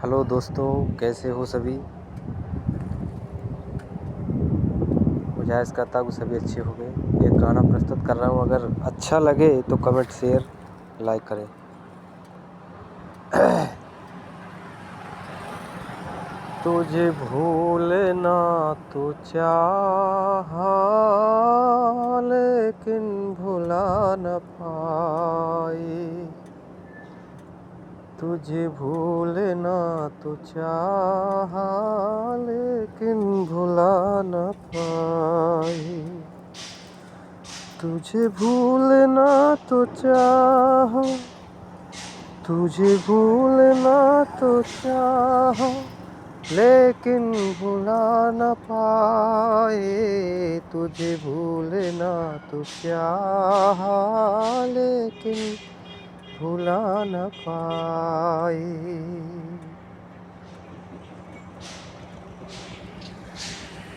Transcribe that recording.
Hello दोस्तों, कैसे हो सभी। गुजारिश करता हूँ कि सभी अच्छे हो गए। एक गाना प्रस्तुत कर रहा हूँ, अगर अच्छा लगे तो कमेंट शेयर लाइक करें। तुझे भूलना तो चाहा, लेकिन भुला न पाए। तुझे भूलना तो चाहा, लेकिन भुला न पाए। तुझे भूलना तो चाहा, तुझे भूलना तो चाहा, लेकिन भुला न पाए। तुझे भूलना तो चाहा, लेकिन भुला न पाए।